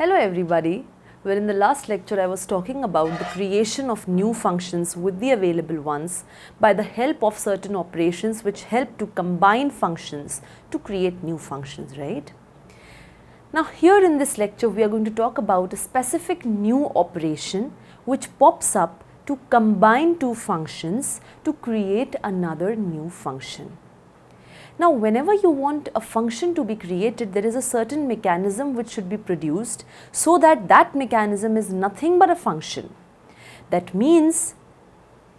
Hello everybody, where in the last lecture I was talking about the creation of new functions with the available ones by the help of certain operations which help to combine functions to create new functions, right? Now here in this lecture we are going to talk about a specific new operation which pops up to combine two functions to create another new function. Now, whenever you want a function to be created, there is a certain mechanism which should be produced so that that mechanism is nothing but a function. That means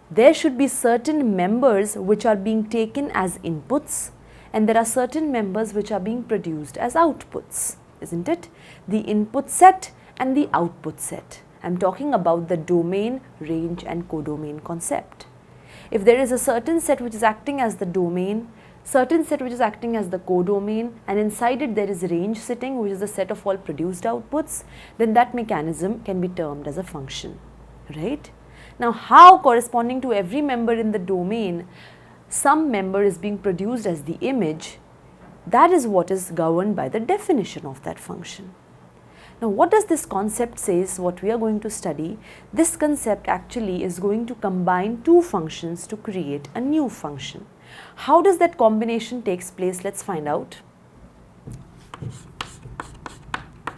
there should be certain members which are being taken as inputs and there are certain members which are being produced as outputs, isn't it? The input set and the output set. I am talking about the domain, range and codomain concept. If there is a certain set which is acting as the domain, certain set which is acting as the codomain, and inside it there is range sitting which is the set of all produced outputs, then that mechanism can be termed as a function, right? Now how corresponding to every member in the domain, some member is being produced as the image, that is what is governed by the definition of that function. Now what does this concept say is what we are going to study. This concept actually is going to combine two functions to create a new function. How does that combination takes place? Let's find out.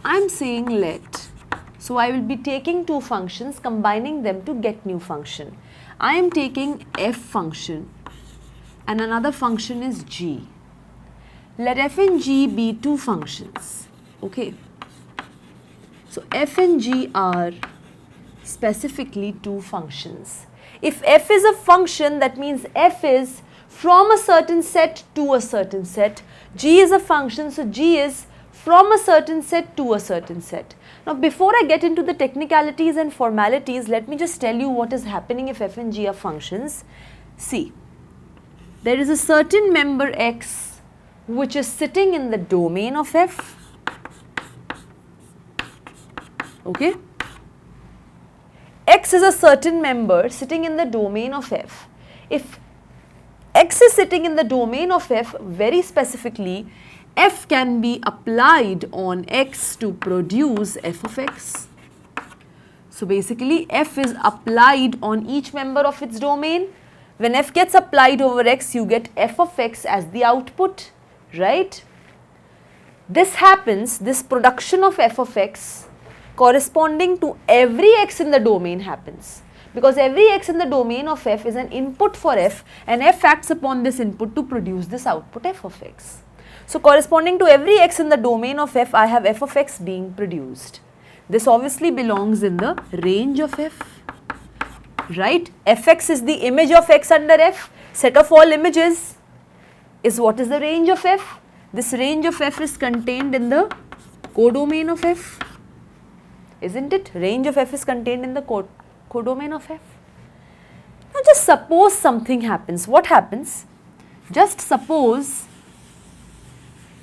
I'm saying let. So I will be taking two functions, combining them to get new function. I am taking f function and another function is g. Let f and g be two functions. Okay. So f and g are specifically two functions. If f is a function, that means f is from a certain set to a certain set. G is a function, so G is from a certain set to a certain set. Now before I get into the technicalities and formalities, let me just tell you what is happening if f and g are functions. See, there is a certain member x which is sitting in the domain of f. Okay? X is a certain member sitting in the domain of f. If x is sitting in the domain of f, very specifically, f can be applied on x to produce f of x. So basically, f is applied on each member of its domain. When f gets applied over x, you get f of x as the output, right? This happens, this production of f of x corresponding to every x in the domain happens. Because every x in the domain of f is an input for f and f acts upon this input to produce this output f of x. So corresponding to every x in the domain of f, I have f of x being produced. This obviously belongs in the range of f, right? Fx is the image of x under f, set of all images is what is the range of f. This range of f is contained in the codomain of f, isn't it? Range of f is contained in the codomain of f. Now just suppose something happens. What happens? Just suppose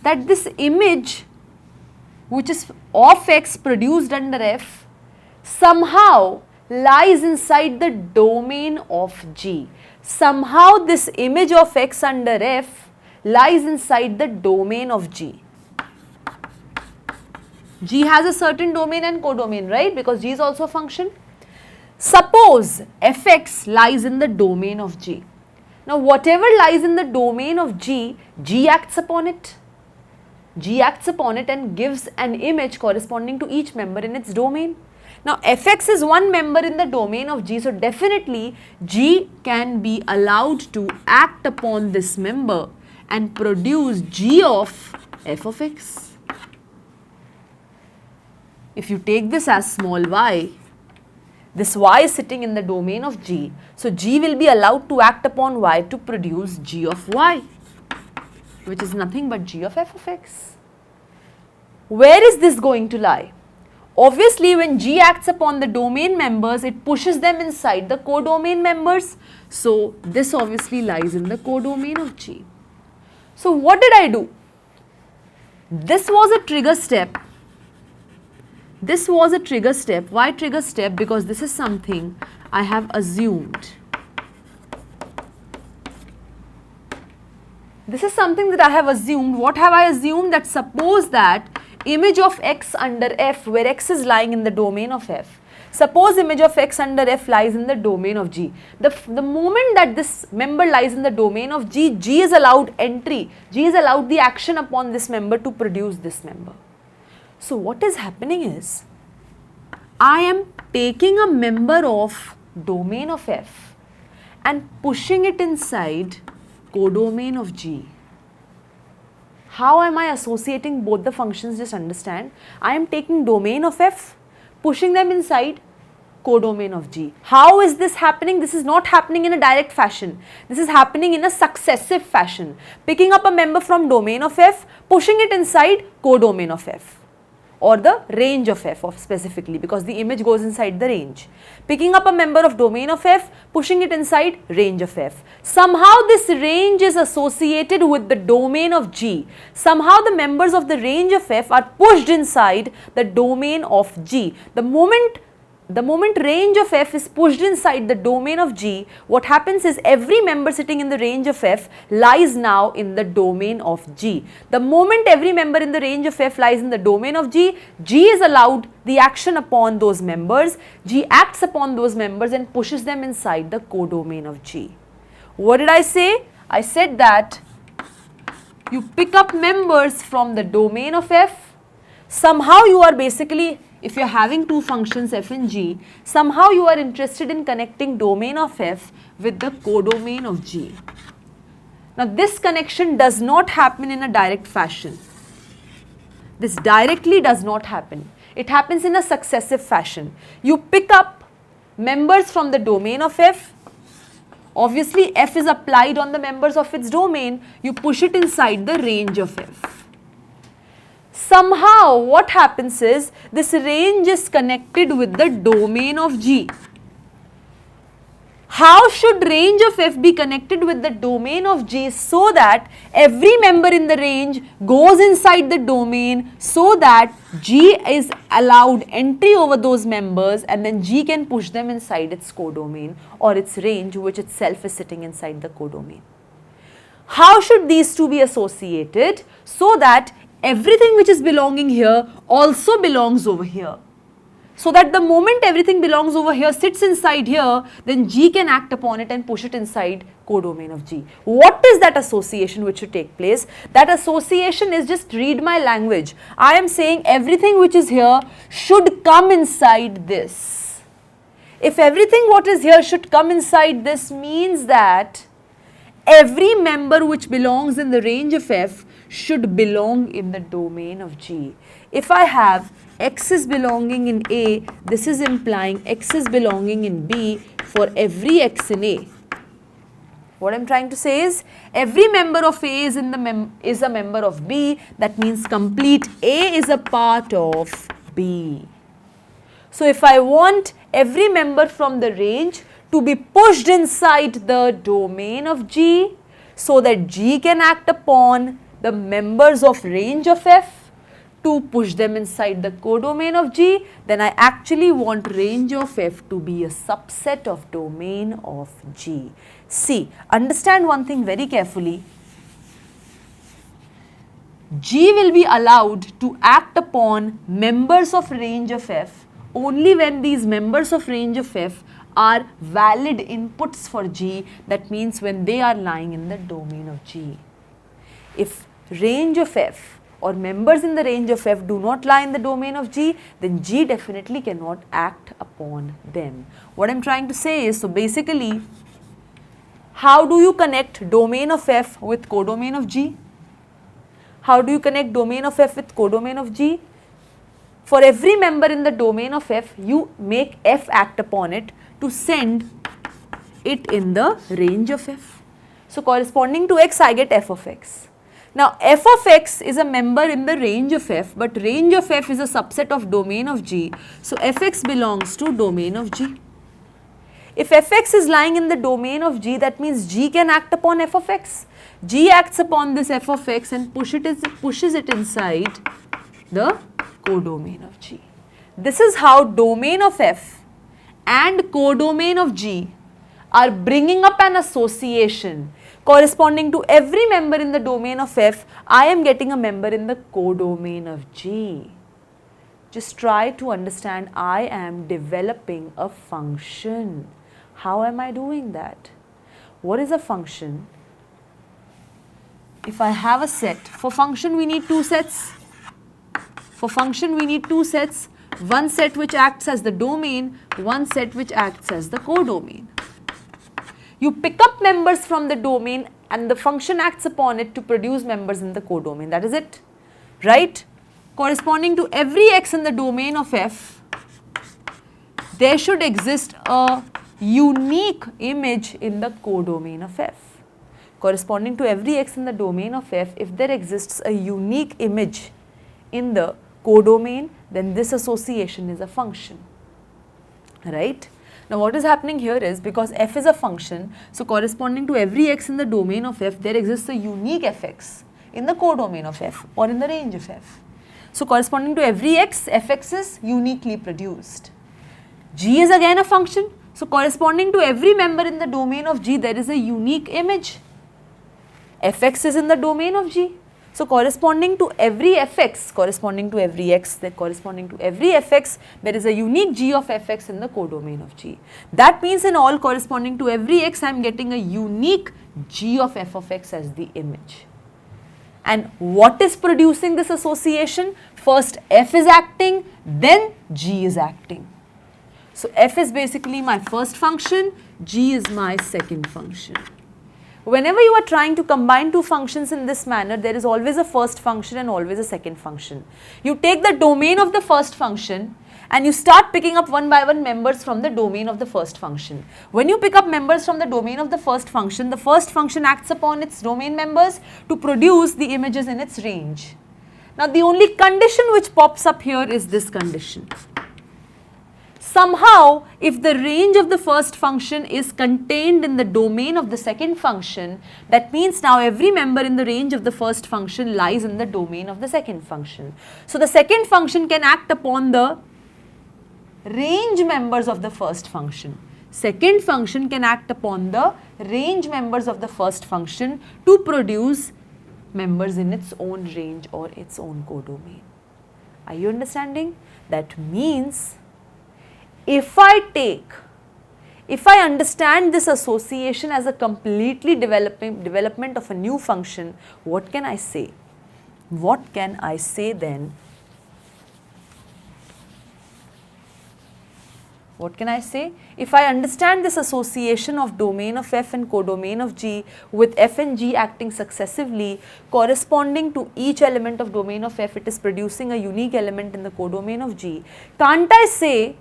that this image which is of x produced under f somehow lies inside the domain of g. Somehow this image of x under f lies inside the domain of g. G has a certain domain and codomain, right? Because g is also a function. Suppose fx lies in the domain of g. Now whatever lies in the domain of g, g acts upon it. G acts upon it and gives an image corresponding to each member in its domain. Now fx is one member in the domain of g, so definitely g can be allowed to act upon this member and produce g of f of x. If you take this as small y, this y is sitting in the domain of g, so g will be allowed to act upon y to produce g of y, which is nothing but g of f of x. Where is this going to lie? Obviously, when g acts upon the domain members, it pushes them inside the codomain members, so this obviously lies in the codomain of g. So what did I do? This was a trigger step. This was a trigger step. Why trigger step? Because this is something I have assumed. This is something that I have assumed. What have I assumed? That suppose that image of x under f, where x is lying in the domain of f. Suppose image of x under f lies in the domain of G. The moment that this member lies in the domain of G, G is allowed entry, G is allowed the action upon this member to produce this member. So what is happening is, I am taking a member of domain of f and pushing it inside codomain of G. How am I associating both the functions? Just understand. I am taking domain of f, pushing them inside codomain of G. How is this happening? This is not happening in a direct fashion. This is happening in a successive fashion. Picking up a member from domain of f, pushing it inside codomain of f, or the range of f specifically, because the image goes inside the range. Picking up a member of domain of f, pushing it inside range of f. Somehow this range is associated with the domain of G. Somehow the members of the range of f are pushed inside the domain of G. The moment range of f is pushed inside the domain of G, what happens is every member sitting in the range of f lies now in the domain of G. The moment every member in the range of f lies in the domain of G, G is allowed the action upon those members, G acts upon those members and pushes them inside the codomain of G. What did I say? I said that you pick up members from the domain of f, somehow you are basically, if you are having two functions f and g, somehow you are interested in connecting domain of f with the codomain of g. Now this connection does not happen in a direct fashion. This directly does not happen. It happens in a successive fashion. You pick up members from the domain of f. Obviously f is applied on the members of its domain. You push it inside the range of f. Somehow what happens is, this range is connected with the domain of G. How should range of f be connected with the domain of G? So that every member in the range goes inside the domain, so that G is allowed entry over those members and then G can push them inside its codomain or its range, which itself is sitting inside the codomain. How should these two be associated? So that everything which is belonging here also belongs over here. So that the moment everything belongs over here sits inside here, then G can act upon it and push it inside codomain of G. What is that association which should take place? That association is, just read my language. I am saying everything which is here should come inside this. If everything what is here should come inside this, means that every member which belongs in the range of f should belong in the domain of G. If I have x is belonging in A, this is implying x is belonging in B for every x in A. What I am trying to say is, every member of A is a member of B. That means complete A is a part of B. So if I want every member from the range to be pushed inside the domain of G, so that G can act upon the members of range of f to push them inside the codomain of G, then I actually want range of f to be a subset of domain of G. See, understand one thing very carefully. G will be allowed to act upon members of range of f only when these members of range of f are valid inputs for G. That means when they are lying in the domain of G. If range of f or members in the range of f do not lie in the domain of G, then G definitely cannot act upon them. What I am trying to say is, so basically, how do you connect domain of f with codomain of G? How do you connect domain of f with codomain of G? For every member in the domain of f, you make f act upon it to send it in the range of f. So corresponding to x, I get f of x. Now f of x is a member in the range of f, but range of f is a subset of domain of G. So fx belongs to domain of G. If fx is lying in the domain of G, that means G can act upon f of x. G acts upon this f of x and pushes it inside the codomain of G. This is how domain of f and codomain of G are bringing up an association corresponding to every member in the domain of F, I am getting a member in the codomain of G. Just try to understand, I am developing a function. How am I doing that? What is a function? If I have a set, for function we need two sets. For function we need two sets, one set which acts as the domain, one set which acts as the codomain. You pick up members from the domain and the function acts upon it to produce members in the codomain. That is it, right? Corresponding to every x in the domain of F, there should exist a unique image in the codomain of F. Corresponding to every x in the domain of F, if there exists a unique image in the codomain, then this association is a function, right? Now what is happening here is, because F is a function, so corresponding to every x in the domain of F, there exists a unique fx in the codomain of F or in the range of F. So corresponding to every x, fx is uniquely produced. G is again a function, so corresponding to every member in the domain of G, there is a unique image. Fx is in the domain of G. So corresponding to every fx, corresponding to every x, then corresponding to every fx, there is a unique g of fx in the codomain of G. That means in all, corresponding to every x, I am getting a unique g of f of x as the image. And what is producing this association? First f is acting, then g is acting. So f is basically my first function, g is my second function. Whenever you are trying to combine two functions in this manner, there is always a first function and always a second function. You take the domain of the first function and you start picking up one by one members from the domain of the first function. When you pick up members from the domain of the first function acts upon its domain members to produce the images in its range. Now the only condition which pops up here is this condition. Somehow, if the range of the first function is contained in the domain of the second function, that means now every member in the range of the first function lies in the domain of the second function. So the second function can act upon the range members of the first function. Second function can act upon the range members of the first function to produce members in its own range or its own codomain. Are you understanding? That means if I understand this association as a completely development of a new function, what can I say? What can I say then? What can I say? If I understand this association of domain of F and codomain of G with F and G acting successively, corresponding to each element of domain of F, it is producing a unique element in the codomain of G. Can't I say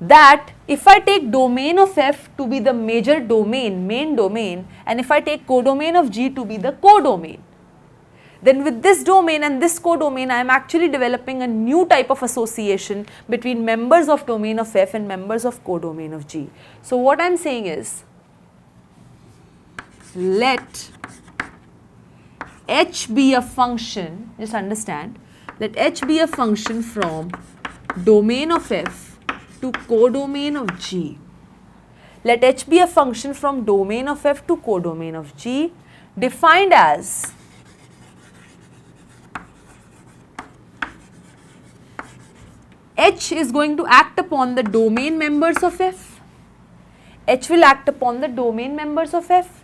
that if I take domain of F to be the major domain, main domain, and if I take codomain of G to be the codomain, then with this domain and this codomain, I am actually developing a new type of association between members of domain of F and members of codomain of G. So what I am saying is, let H be a function, just understand, let H be a function from domain of F to codomain of G. Let H be a function from domain of F to codomain of G, defined as H is going to act upon the domain members of F. H will act upon the domain members of F.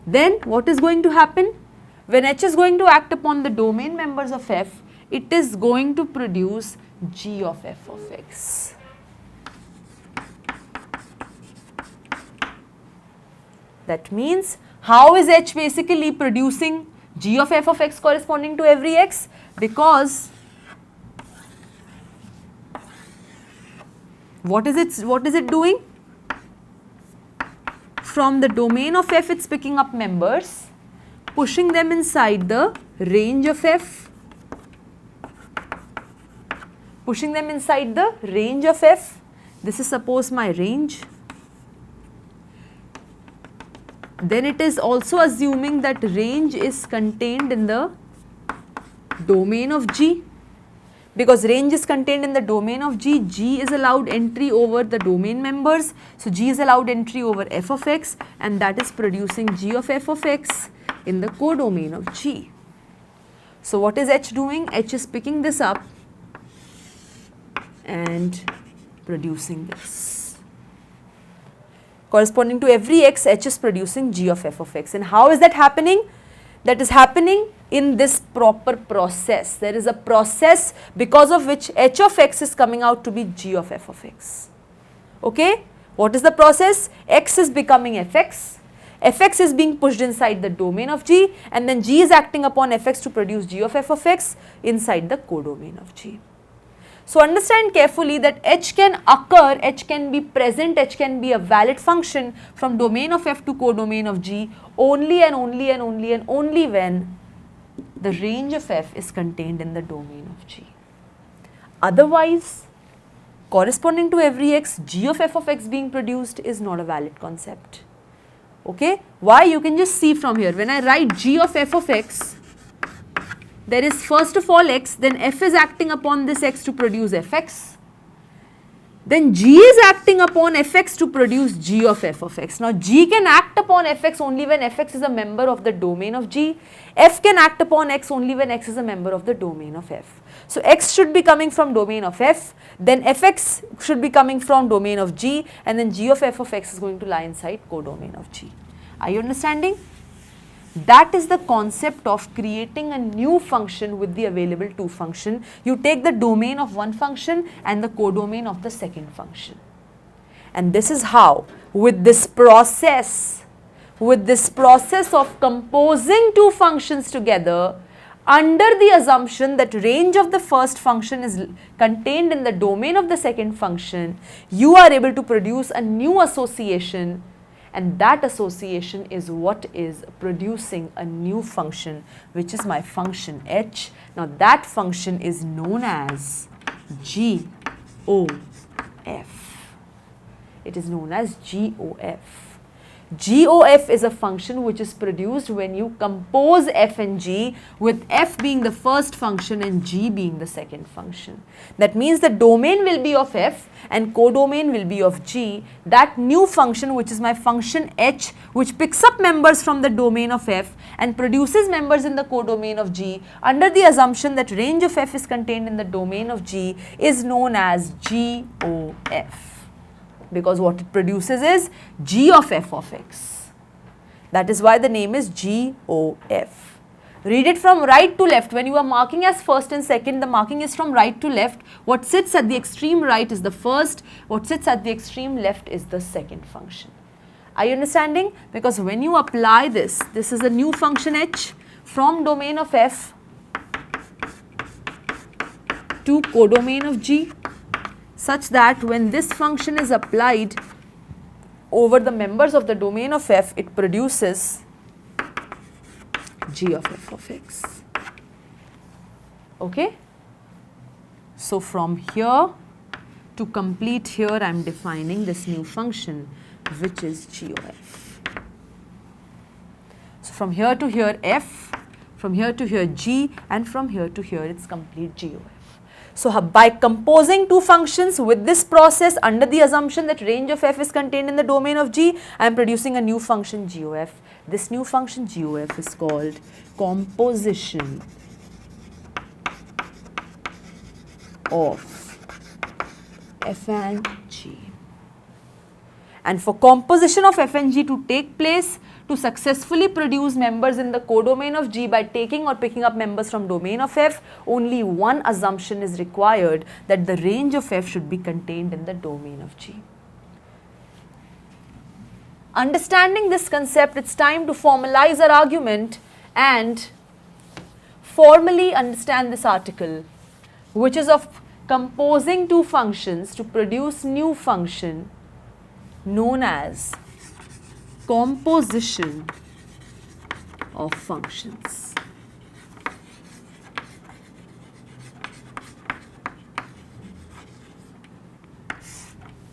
Then what is going to happen? When H is going to act upon the domain members of F, it is going to produce G of f of x. That means, how is H basically producing G of f of x corresponding to every x? Because what is it doing? From the domain of f, it's picking up members, pushing them inside the range of f, pushing them inside the range of f. This is suppose my range. Then it is also assuming that range is contained in the domain of G. Because range is contained in the domain of G, G is allowed entry over the domain members. So G is allowed entry over f of x, and that is producing G of f of x in the codomain of G. So what is H doing? H is picking this up and producing this. Corresponding to every x, H is producing G of f of x. And how is that happening? That is happening in this proper process. There is a process because of which H of x is coming out to be G of f of x. Okay? What is the process? X is becoming fx. Fx is being pushed inside the domain of G, and then G is acting upon fx to produce G of f of x inside the codomain of G. So understand carefully that H can occur, H can be present, H can be a valid function from domain of F to codomain of G only and only and only and only when the range of F is contained in the domain of G. Otherwise, corresponding to every x, G of f of x being produced is not a valid concept. Okay? Why? You can just see from here. When I write G of f of x, there is first of all x, then f is acting upon this x to produce fx. Then G is acting upon fx to produce G of f of x. Now G can act upon fx only when fx is a member of the domain of G. F can act upon x only when x is a member of the domain of f. So x should be coming from domain of f, then fx should be coming from domain of G, and then G of f of x is going to lie inside codomain of G. Are you understanding? That is the concept of creating a new function with the available two function. You take the domain of one function and the codomain of the second function. And this is how, with this process of composing two functions together, under the assumption that range of the first function is contained in the domain of the second function, you are able to produce a new association, and that association is what is producing a new function, which is my function h. Now that function is known as GOF. It is known as GOF. GOF is a function which is produced when you compose f and g, with f being the first function and g being the second function. That means the domain will be of f and codomain will be of g. That new function, which is my function h, which picks up members from the domain of f and produces members in the codomain of g, under the assumption that range of f is contained in the domain of g, is known as GOF. Because what it produces is G of f of x. That is why the name is GOF. Read it from right to left. When you are marking as first and second, the marking is from right to left. What sits at the extreme right is the first, what sits at the extreme left is the second function. Are you understanding? Because when you apply this is a new function h from domain of f to codomain of g, such that when this function is applied over the members of the domain of f, it produces G of f of x. Okay? So from here to complete here, I am defining this new function, which is G of f. So from here to here f, from here to here g, and from here to here it's complete G of f. So by composing two functions with this process under the assumption that range of f is contained in the domain of G, I am producing a new function GOF. This new function GOF is called composition of f and g. And for composition of f and g to take place, to successfully produce members in the codomain of G by taking or picking up members from domain of f, only one assumption is required, that the range of f should be contained in the domain of G. Understanding this concept, it's time to formalize our argument and formally understand this article, which is of composing two functions to produce new function known as composition of functions.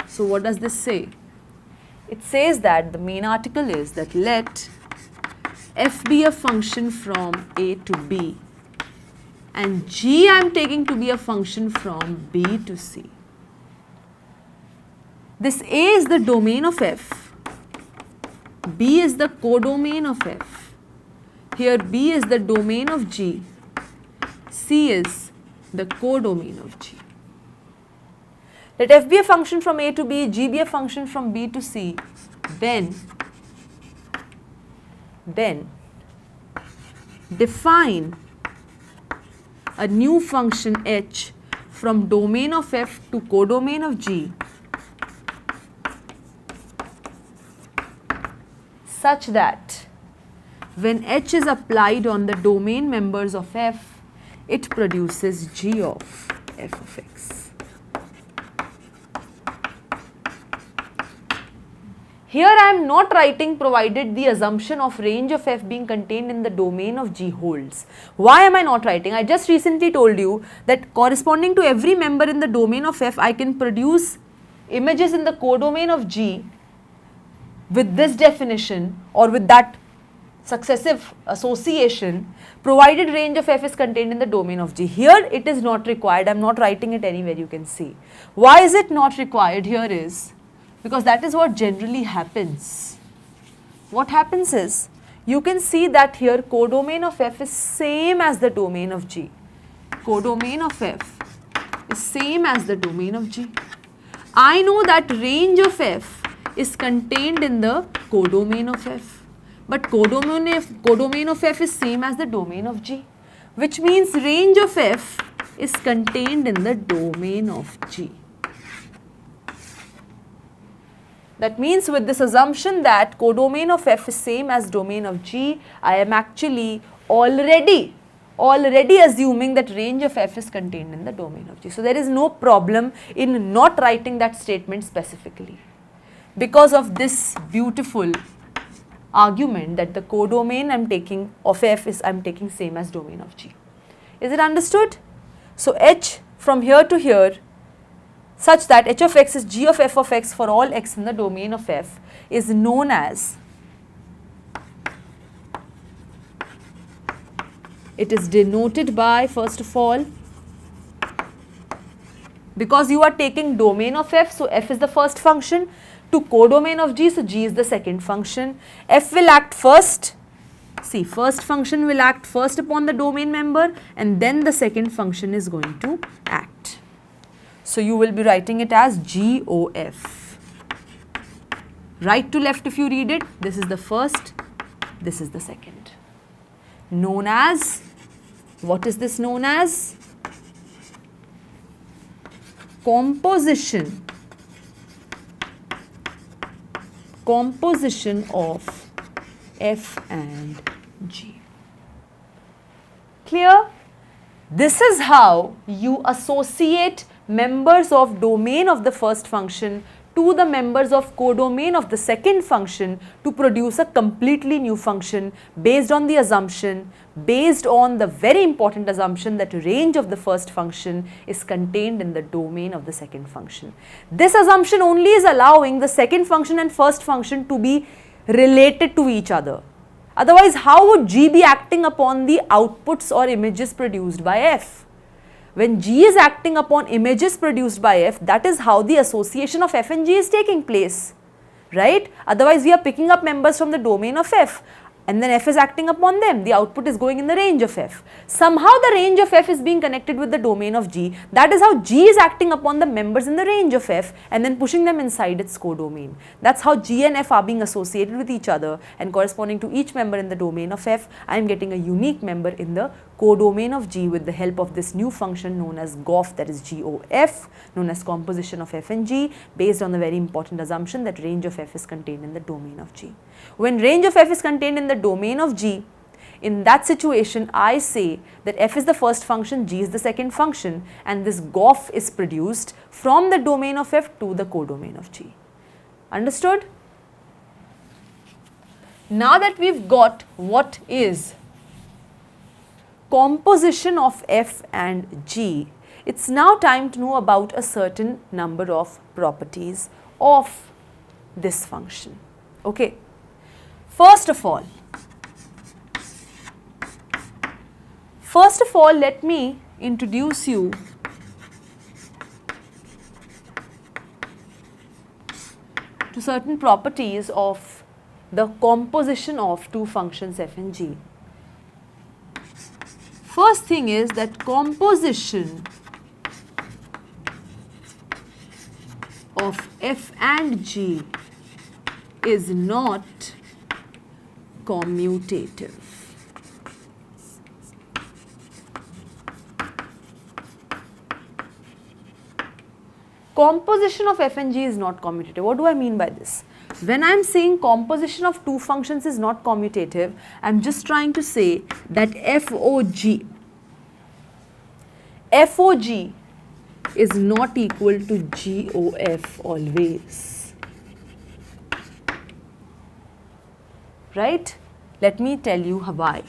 So what does this say? It says that the main article is that let f be a function from a to b and G I am taking to be a function from B to C. This A is the domain of F, B is the codomain of F, here B is the domain of G, C is the codomain of G. Let F be a function from A to B, G be a function from B to C, then define a new function H from domain of F to codomain of G such that when H is applied on the domain members of F, it produces G of f of x. Here I am not writing provided the assumption of range of f being contained in the domain of G holds. Why am I not writing? I just recently told you that corresponding to every member in the domain of f, I can produce images in the codomain of G with this definition or with that successive association provided range of f is contained in the domain of G. Here it is not required. I am not writing it anywhere, you can see. Why is it not required? Here is because that is what generally happens. What happens is, you can see that here codomain of f is same as the domain of G. Codomain of f is same as the domain of G. I know that range of f is contained in the codomain of f, but codomain of f is same as the domain of G, which means range of f is contained in the domain of G. That means with this assumption that codomain of f is same as domain of G, I am actually already assuming that range of f is contained in the domain of G. So there is no problem in not writing that statement specifically because of this beautiful argument that the codomain I am taking of f is I am taking same as domain of G. Is it understood? So H from here to here such that h of x is g of f of x for all x in the domain of f is known as, it is denoted by, first of all, because you are taking domain of f, so f is the first function, to codomain of G, so G is the second function. F will act first, see, first function will act first upon the domain member and then the second function is going to act. So you will be writing it as GOF. Right to left if you read it, this is the first, this is the second. Known as, what is this known as? Composition of F and G. Clear? This is how you associate members of domain of the first function to the members of codomain of the second function to produce a completely new function based on the assumption, based on the very important assumption that range of the first function is contained in the domain of the second function. This assumption only is allowing the second function and first function to be related to each other. Otherwise, how would G be acting upon the outputs or images produced by F? When G is acting upon images produced by F, that is how the association of F and G is taking place, right? Otherwise, we are picking up members from the domain of F and then F is acting upon them. The output is going in the range of F. Somehow the range of F is being connected with the domain of G. That is how G is acting upon the members in the range of F and then pushing them inside its codomain. That's how G and F are being associated with each other, and corresponding to each member in the domain of F, I am getting a unique member in the codomain of G with the help of this new function known as GOF, that is GOF, known as composition of F and G, based on the very important assumption that range of F is contained in the domain of G. When range of F is contained in the domain of G, in that situation I say that F is the first function, G is the second function, and this GOF is produced from the domain of F to the codomain of G. Understood? Now that we've got what is composition of F and G, it's now time to know about a certain number of properties of this function. Okay. First of all, first of all, let me introduce you to certain properties of the composition of two functions f and g. First thing is that composition of f and g is not commutative. Composition of f and g is not commutative. What do I mean by this? When I am saying composition of two functions is not commutative, I am just trying to say that FOG is not equal to GOF always. Right? Let me tell you why.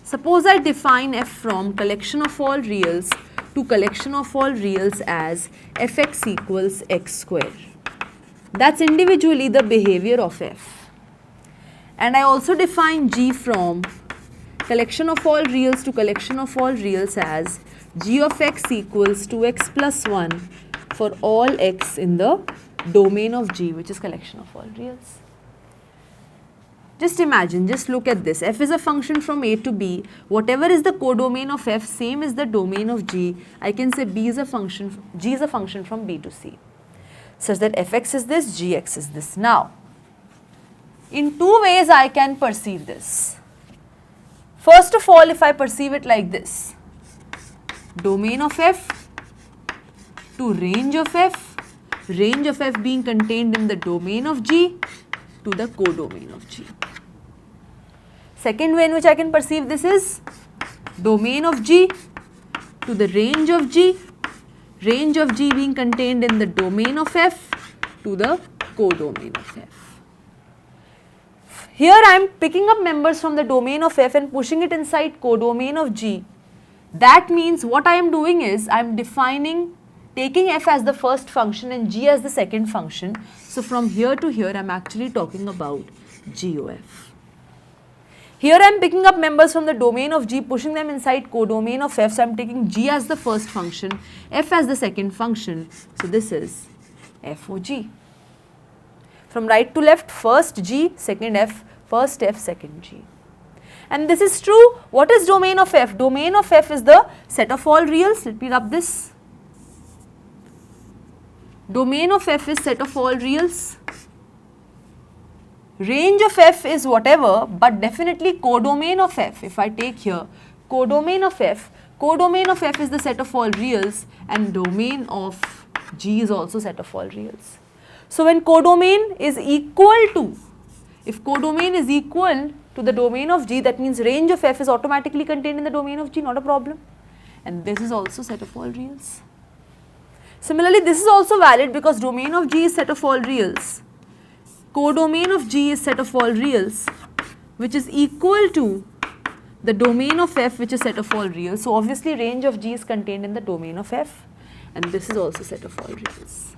Suppose I define f from collection of all reals to collection of all reals as fx equals x square. That's individually the behavior of f. And I also define g from collection of all reals to collection of all reals as g of x equals 2x plus 1 for all x in the domain of g, which is collection of all reals. Just imagine, just look at this. F is a function from A to B. Whatever is the codomain of f, same is the domain of g. I can say g is a function from B to C, such that fx is this, gx is this. Now, in two ways I can perceive this. First of all, if I perceive it like this, domain of f to range of f being contained in the domain of g to the codomain of g. Second way in which I can perceive this is domain of g to the range of g being contained in the domain of f to the codomain of f. Here I am picking up members from the domain of f and pushing it inside codomain of g. That means what I am doing is I am taking f as the first function and g as the second function. So from here to here I am actually talking about GOF. Here I am picking up members from the domain of g, pushing them inside codomain of f. So I am taking g as the first function, f as the second function. So this is FOG. From right to left, first g, second f, first f, second g. And this is true. What is domain of f? Domain of f is the set of all reals. Let me rub this. Domain of f is set of all reals. Range of f is whatever, but definitely codomain of f. If I take here codomain of f is the set of all reals, and domain of g is also set of all reals. So when codomain is equal to, if codomain is equal to the domain of g, that means range of f is automatically contained in the domain of g, not a problem. And this is also set of all reals. Similarly, this is also valid because domain of g is set of all reals. Codomain of g is set of all reals, which is equal to the domain of f, which is set of all reals. So obviously range of g is contained in the domain of f, and this is also set of all reals.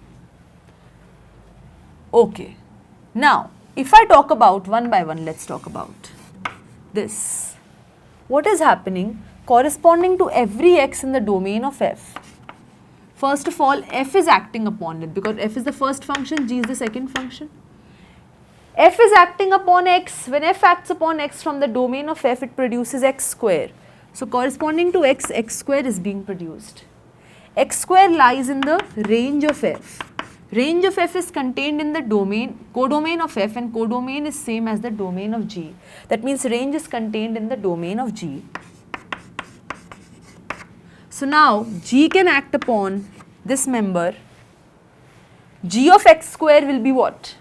Okay. Now, if I talk about one by one, let's talk about this. What is happening corresponding to every x in the domain of f? First of all, f is acting upon it because f is the first function, g is the second function. F is acting upon x. When f acts upon x from the domain of f, it produces x square. So corresponding to x, x square is being produced. X square lies in the range of f. Range of f is contained in the codomain of f, and codomain is same as the domain of g. That means range is contained in the domain of g. So now g can act upon this member. G of x square will be what?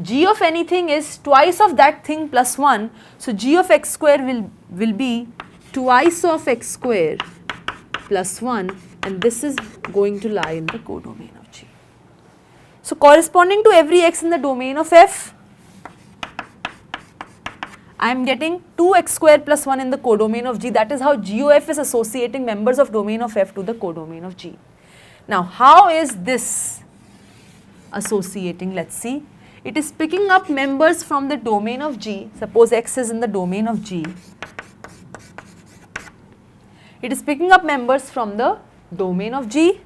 G of anything is twice of that thing plus 1. So g of x square will be twice of x square plus 1, and this is going to lie in the codomain of g. So corresponding to every x in the domain of f, I am getting 2x square plus 1 in the codomain of g. That is how GOF is associating members of domain of f to the codomain of g. Now how is this associating? Let's see. It is picking up members from the domain of g. Suppose x is in the domain of g. It is picking up members from the domain of G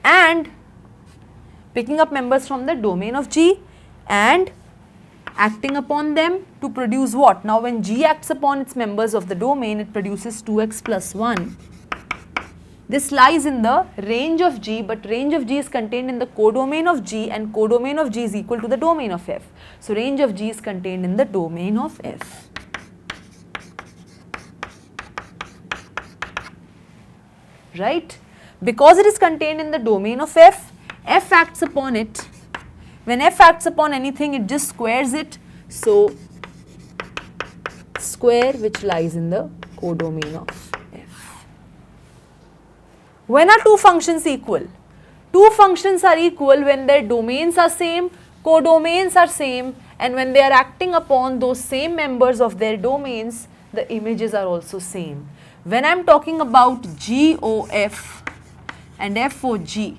and picking up members from the domain of G and acting upon them to produce what? Now when G acts upon its members of the domain, it produces 2x plus 1. This lies in the range of G, but range of G is contained in the codomain of G, and codomain of G is equal to the domain of F. So range of G is contained in the domain of F. Right? Because it is contained in the domain of F, F acts upon it. When F acts upon anything, it just squares it. So square which lies in the codomain of F. When are two functions equal? Two functions are equal when their domains are same, codomains are same, and when they are acting upon those same members of their domains, the images are also same. When I am talking about GOF and FOG,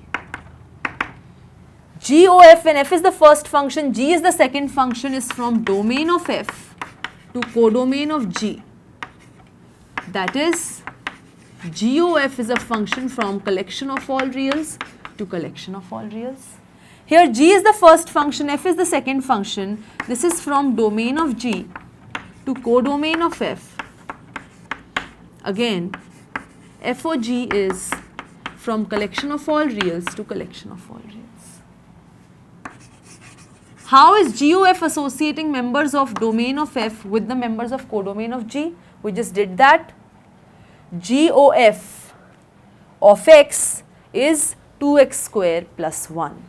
GOF, when F is the first function, G is the second function, is from domain of F to codomain of G. That is, GOF is a function from collection of all reals to collection of all reals. Here G is the first function, F is the second function. This is from domain of G to codomain of F. Again, FOG is from collection of all reals to collection of all reals. How is GOF associating members of domain of F with the members of codomain of G? We just did that. GOF of X is 2x square plus 1.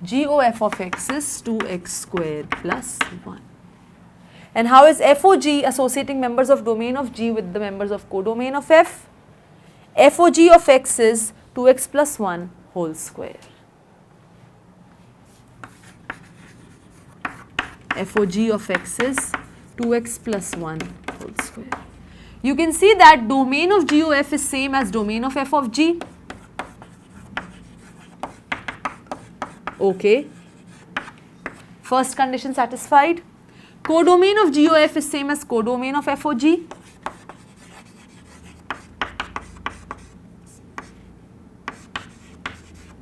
GOF of X is 2x square plus 1. And how is FOG associating members of domain of G with the members of codomain of F? FOG of X is 2x plus 1 whole square. FOG of X is 2x plus 1 whole square. You can see that domain of GOF is same as domain of F of G. Okay. First condition satisfied. Codomain of GOF is same as codomain of FOG.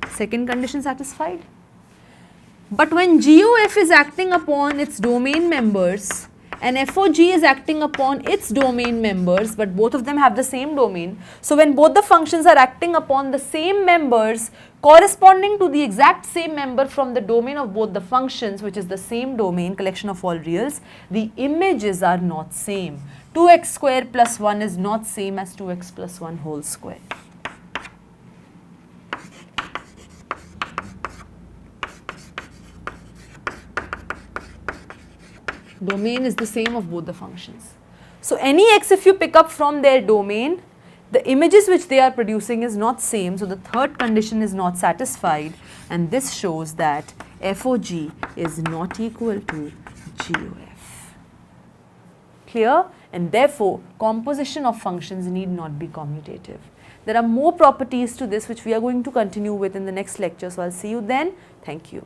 Second condition satisfied. But when GOF is acting upon its domain members and FOG is acting upon its domain members, but both of them have the same domain. So when both the functions are acting upon the same members corresponding to the exact same member from the domain of both the functions, which is the same domain, collection of all reals, the images are not same. 2x square plus 1 is not same as 2x plus 1 whole square. Domain is the same of both the functions. So any x if you pick up from their domain, the images which they are producing is not same. So the third condition is not satisfied, and this shows that FOG is not equal to GOF. Clear? And therefore composition of functions need not be commutative. There are more properties to this which we are going to continue with in the next lecture. So I'll see you then. Thank you.